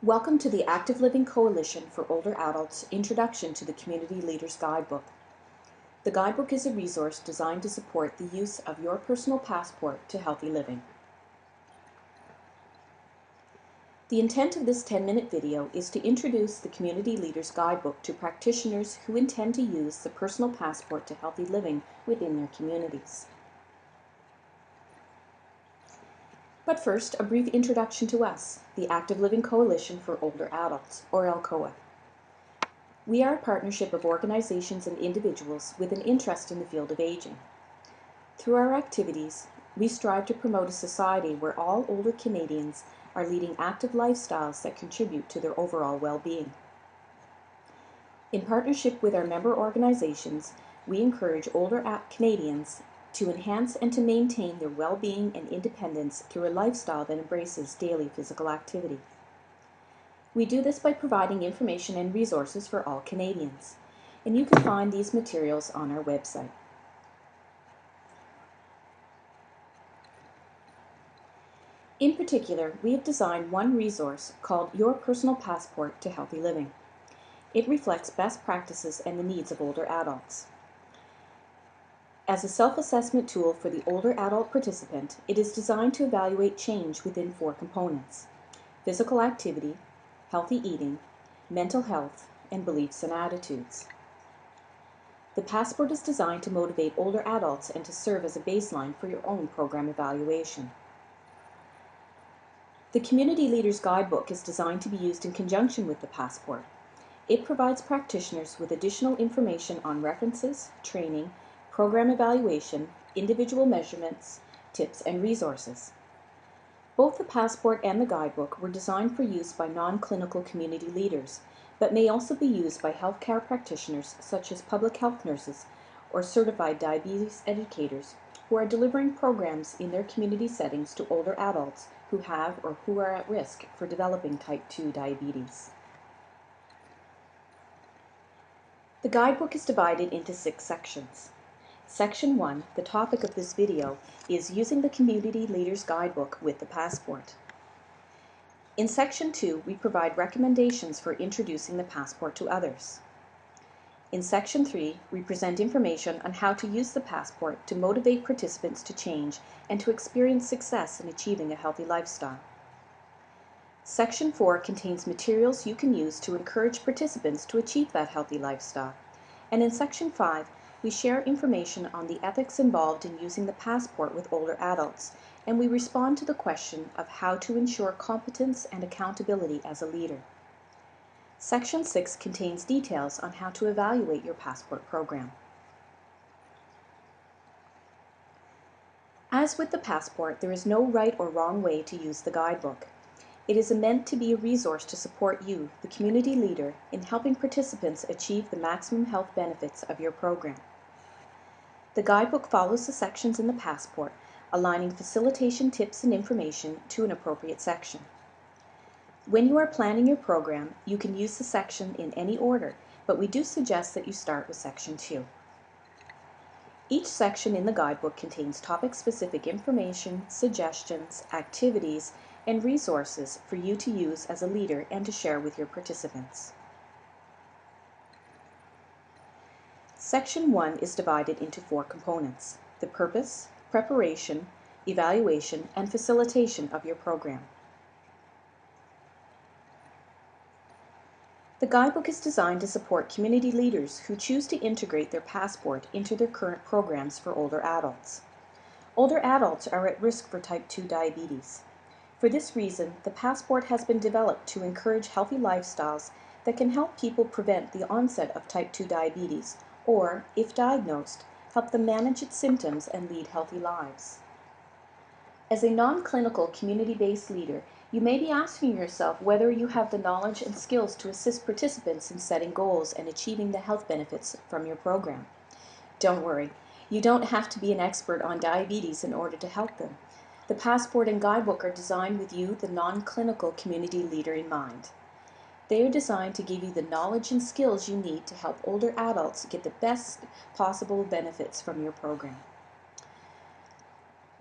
Welcome to the Active Living Coalition for Older Adults Introduction to the Community Leaders Guidebook. The guidebook is a resource designed to support the use of your personal passport to healthy living. The intent of this 10-minute video is to introduce the Community Leaders Guidebook to practitioners who intend to use the personal passport to healthy living within their communities. But first, a brief introduction to us, the Active Living Coalition for Older Adults, or ALCOA. We are a partnership of organizations and individuals with an interest in the field of aging. Through our activities, we strive to promote a society where all older Canadians are leading active lifestyles that contribute to their overall well-being. In partnership with our member organizations, we encourage older Canadians to enhance and to maintain their well-being and independence through a lifestyle that embraces daily physical activity. We do this by providing information and resources for all Canadians, and you can find these materials on our website. In particular, we have designed one resource called Your Personal Passport to Healthy Living. It reflects best practices and the needs of older adults. As a self-assessment tool for the older adult participant, it is designed to evaluate change within 4 components: physical activity, healthy eating, mental health, and beliefs and attitudes. The passport is designed to motivate older adults and to serve as a baseline for your own program evaluation. The Community Leaders Guidebook is designed to be used in conjunction with the passport. It provides practitioners with additional information on references, training, program evaluation, individual measurements, tips, and resources. Both the passport and the guidebook were designed for use by non-clinical community leaders, but may also be used by healthcare practitioners such as public health nurses or certified diabetes educators who are delivering programs in their community settings to older adults who have or who are at risk for developing type 2 diabetes. The guidebook is divided into 6 sections. Section 1, the topic of this video, is using the Community Leaders Guidebook with the passport. In Section 2, we provide recommendations for introducing the passport to others. In Section 3, we present information on how to use the passport to motivate participants to change and to experience success in achieving a healthy lifestyle. Section 4 contains materials you can use to encourage participants to achieve that healthy lifestyle. And in Section 5, we share information on the ethics involved in using the passport with older adults, and we respond to the question of how to ensure competence and accountability as a leader. Section 6 contains details on how to evaluate your passport program. As with the passport, there is no right or wrong way to use the guidebook. It is meant to be a resource to support you, the community leader, in helping participants achieve the maximum health benefits of your program. The guidebook follows the sections in the passport, aligning facilitation tips and information to an appropriate section. When you are planning your program, you can use the section in any order, but we do suggest that you start with Section 2. Each section in the guidebook contains topic-specific information, suggestions, activities, and resources for you to use as a leader and to share with your participants. Section 1 is divided into 4 components: the purpose, preparation, evaluation, and facilitation of your program. The guidebook is designed to support community leaders who choose to integrate their passport into their current programs for older adults. Older adults are at risk for type 2 diabetes. For this reason, the passport has been developed to encourage healthy lifestyles that can help people prevent the onset of type 2 diabetes, or, if diagnosed, help them manage its symptoms and lead healthy lives. As a non-clinical community-based leader, you may be asking yourself whether you have the knowledge and skills to assist participants in setting goals and achieving the health benefits from your program. Don't worry, you don't have to be an expert on diabetes in order to help them. The passport and guidebook are designed with you, the non-clinical community leader, in mind. They are designed to give you the knowledge and skills you need to help older adults get the best possible benefits from your program.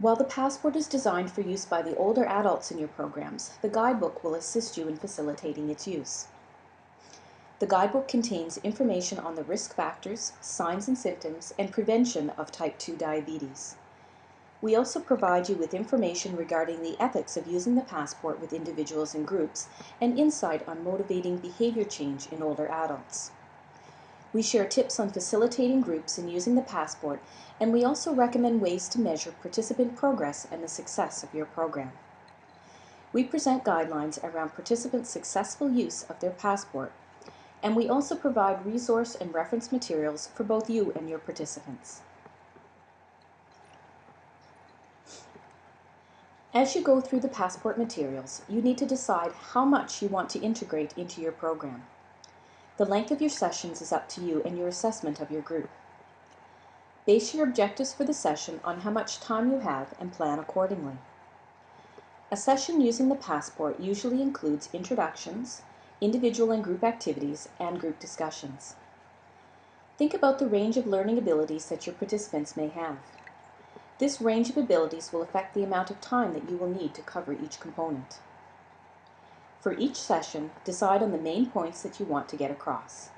While the passport is designed for use by the older adults in your programs, the guidebook will assist you in facilitating its use. The guidebook contains information on the risk factors, signs and symptoms, and prevention of type 2 diabetes. We also provide you with information regarding the ethics of using the passport with individuals and groups, and insight on motivating behavior change in older adults. We share tips on facilitating groups and using the passport, and we also recommend ways to measure participant progress and the success of your program. We present guidelines around participants' successful use of their passport, and we also provide resource and reference materials for both you and your participants. As you go through the passport materials, you need to decide how much you want to integrate into your program. The length of your sessions is up to you and your assessment of your group. Base your objectives for the session on how much time you have and plan accordingly. A session using the passport usually includes introductions, individual and group activities, and group discussions. Think about the range of learning abilities that your participants may have. This range of abilities will affect the amount of time that you will need to cover each component. For each session, decide on the main points that you want to get across.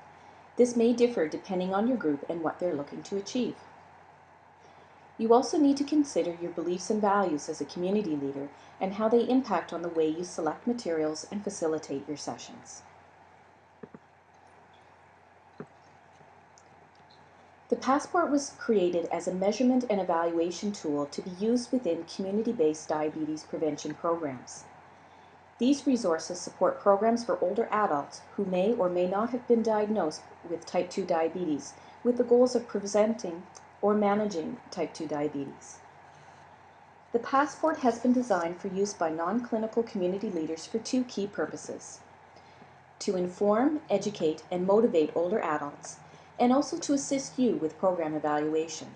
This may differ depending on your group and what they're looking to achieve. You also need to consider your beliefs and values as a community leader and how they impact on the way you select materials and facilitate your sessions. The passport was created as a measurement and evaluation tool to be used within community-based diabetes prevention programs. These resources support programs for older adults who may or may not have been diagnosed with type 2 diabetes, with the goals of preventing or managing type 2 diabetes. The passport has been designed for use by non-clinical community leaders for two key purposes: to inform, educate, and motivate older adults, and also to assist you with program evaluation.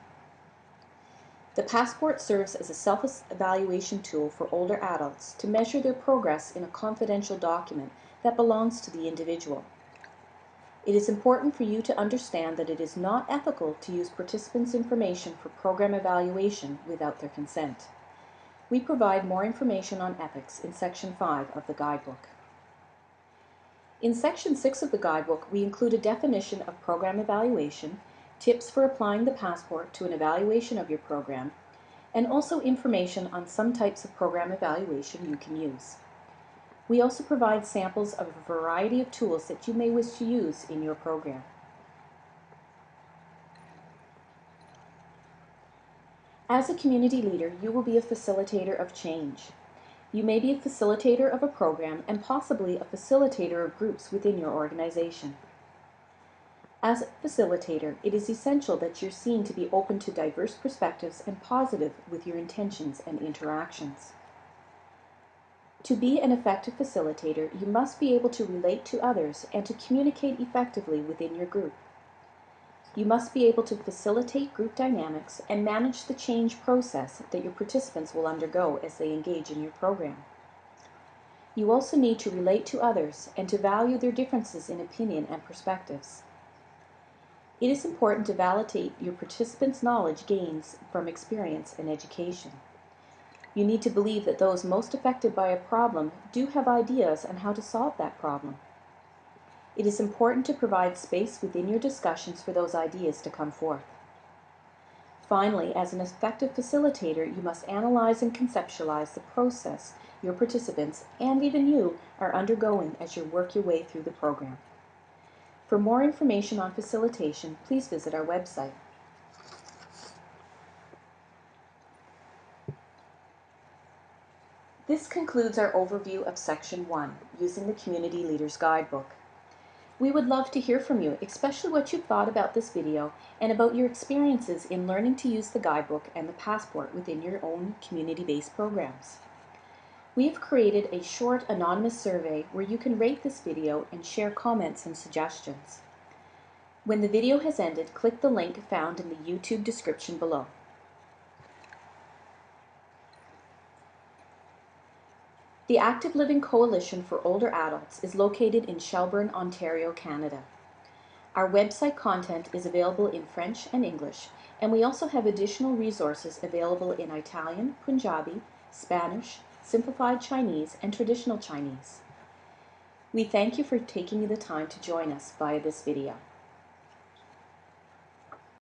The passport serves as a self-evaluation tool for older adults to measure their progress in a confidential document that belongs to the individual. It is important for you to understand that it is not ethical to use participants' information for program evaluation without their consent. We provide more information on ethics in Section 5 of the Guidebook. In Section 6 of the Guidebook, we include a definition of program evaluation, tips for applying the passport to an evaluation of your program, and also information on some types of program evaluation you can use. We also provide samples of a variety of tools that you may wish to use in your program. As a community leader, you will be a facilitator of change. You may be a facilitator of a program and possibly a facilitator of groups within your organization. As a facilitator, it is essential that you're seen to be open to diverse perspectives and positive with your intentions and interactions. To be an effective facilitator, you must be able to relate to others and to communicate effectively within your group. You must be able to facilitate group dynamics and manage the change process that your participants will undergo as they engage in your program. You also need to relate to others and to value their differences in opinion and perspectives. It is important to validate your participants' knowledge gains from experience and education. You need to believe that those most affected by a problem do have ideas on how to solve that problem. It is important to provide space within your discussions for those ideas to come forth. Finally, as an effective facilitator, you must analyze and conceptualize the process your participants, and even you, are undergoing as you work your way through the program. For more information on facilitation, please visit our website. This concludes our overview of Section 1, using the Community Leaders Guidebook. We would love to hear from you, especially what you thought about this video and about your experiences in learning to use the guidebook and the passport within your own community-based programs. We have created a short anonymous survey where you can rate this video and share comments and suggestions. When the video has ended, click the link found in the YouTube description below. The Active Living Coalition for Older Adults is located in Shelburne, Ontario, Canada. Our website content is available in French and English, and we also have additional resources available in Italian, Punjabi, Spanish, Simplified Chinese, and Traditional Chinese. We thank you for taking the time to join us via this video.